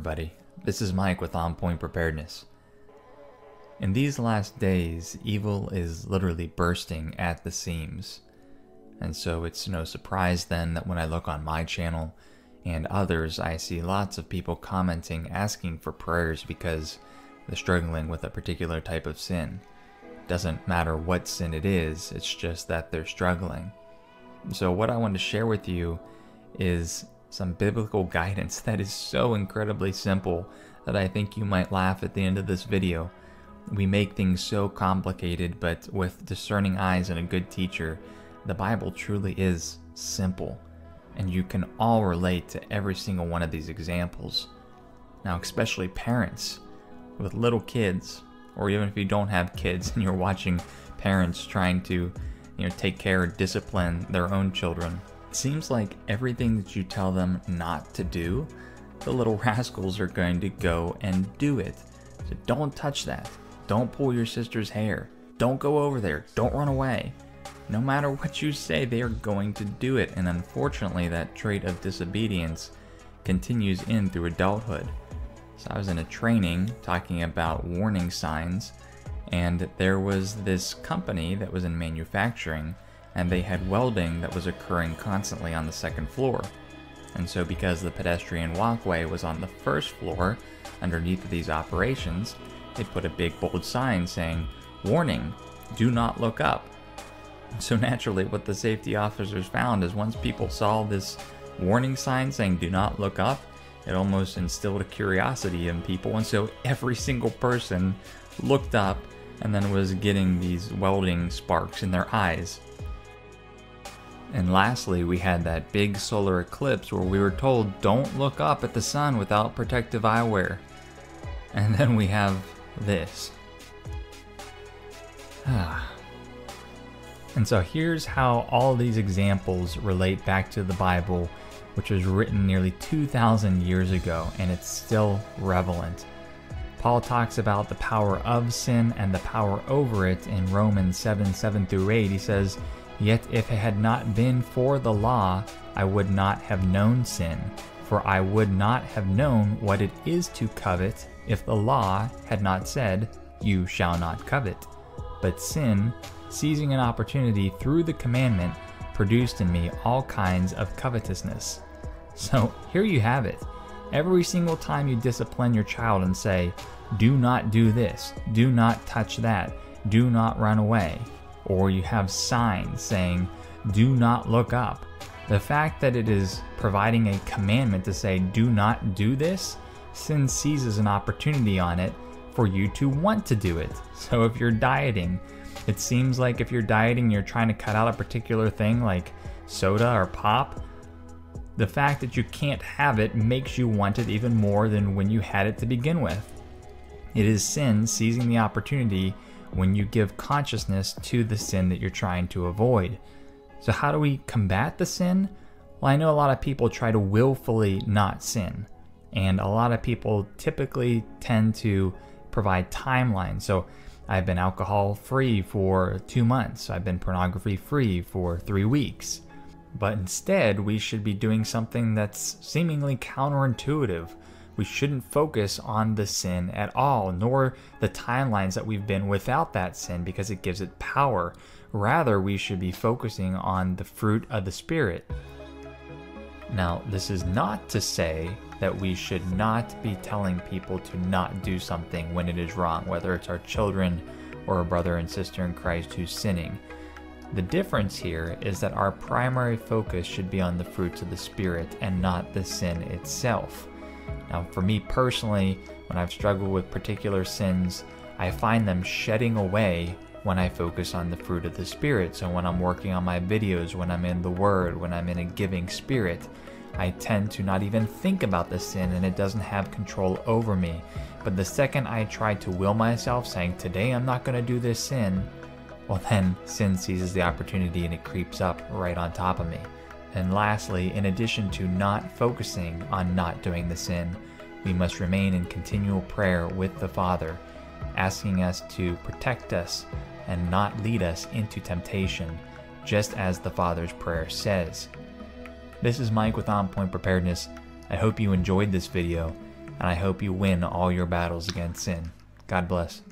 everybody. This is Mike with On Point Preparedness. In these last days, evil is literally bursting at the seams. And so it's no surprise then that when I look on my channel and others, I see lots of people commenting, asking for prayers because they're struggling with a particular type of sin. Doesn't matter what sin it is, it's just that they're struggling. So what I want to share with you is some biblical guidance that is so incredibly simple that I think you might laugh at the end of this video. We make things so complicated, but with discerning eyes and a good teacher, the Bible truly is simple, and you can all relate to every single one of these examples. Now, especially parents with little kids, or even if you don't have kids and you're watching parents trying to, take care or discipline their own children. It seems like everything that you tell them not to do, the little rascals are going to go and do it. So don't touch that. Don't pull your sister's hair. Don't go over there. Don't run away. No matter what you say, they are going to do it. And unfortunately, that trait of disobedience continues in through adulthood. So I was in a training talking about warning signs, and there was this company that was in manufacturing, and they had welding that was occurring constantly on the second floor. And so because the pedestrian walkway was on the first floor underneath of these operations, they put a big bold sign saying, "Warning, do not look up." So naturally what the safety officers found is once people saw this warning sign saying "do not look up," it almost instilled a curiosity in people, and so every single person looked up and then was getting these welding sparks in their eyes. And lastly, we had that big solar eclipse where we were told don't look up at the sun without protective eyewear. And then we have this. And so here's how all these examples relate back to the Bible, which was written nearly 2,000 years ago, and it's still relevant. Paul talks about the power of sin and the power over it in Romans 7:7-8. He says, "Yet if it had not been for the law, I would not have known sin, for I would not have known what it is to covet if the law had not said, 'You shall not covet.' But sin, seizing an opportunity through the commandment, produced in me all kinds of covetousness." So here you have it. Every single time you discipline your child and say, "Do not do this, do not touch that, do not run away," or you have signs saying, "Do not look up," the fact that it is providing a commandment to say, "Do not do this," sin seizes an opportunity on it for you to want to do it. So if you're dieting, it seems like if you're dieting, you're trying to cut out a particular thing like soda or pop, the fact that you can't have it makes you want it even more than when you had it to begin with. It is sin seizing the opportunity when you give consciousness to the sin that you're trying to avoid. So how do we combat the sin? Well, I know a lot of people try to willfully not sin, and a lot of people typically tend to provide timelines. So I've been alcohol free for 2 months. I've been pornography free for 3 weeks. But instead, we should be doing something that's seemingly counterintuitive. We shouldn't focus on the sin at all, nor the timelines that we've been without that sin because it gives it power. Rather, we should be focusing on the fruit of the Spirit. Now, this is not to say that we should not be telling people to not do something when it is wrong, whether it's our children or a brother and sister in Christ who's sinning. The difference here is that our primary focus should be on the fruits of the Spirit and not the sin itself. Now, for me personally, when I've struggled with particular sins, I find them shedding away when I focus on the fruit of the Spirit. So when I'm working on my videos, when I'm in the Word, when I'm in a giving spirit, I tend to not even think about the sin and it doesn't have control over me. But the second I try to will myself saying, "Today I'm not going to do this sin," well then sin seizes the opportunity and it creeps up right on top of me. And lastly, in addition to not focusing on not doing the sin, we must remain in continual prayer with the Father, asking us to protect us and not lead us into temptation, just as the Father's prayer says. This is Mike with On Point Preparedness. I hope you enjoyed this video. and I hope you win all your battles against sin. God bless.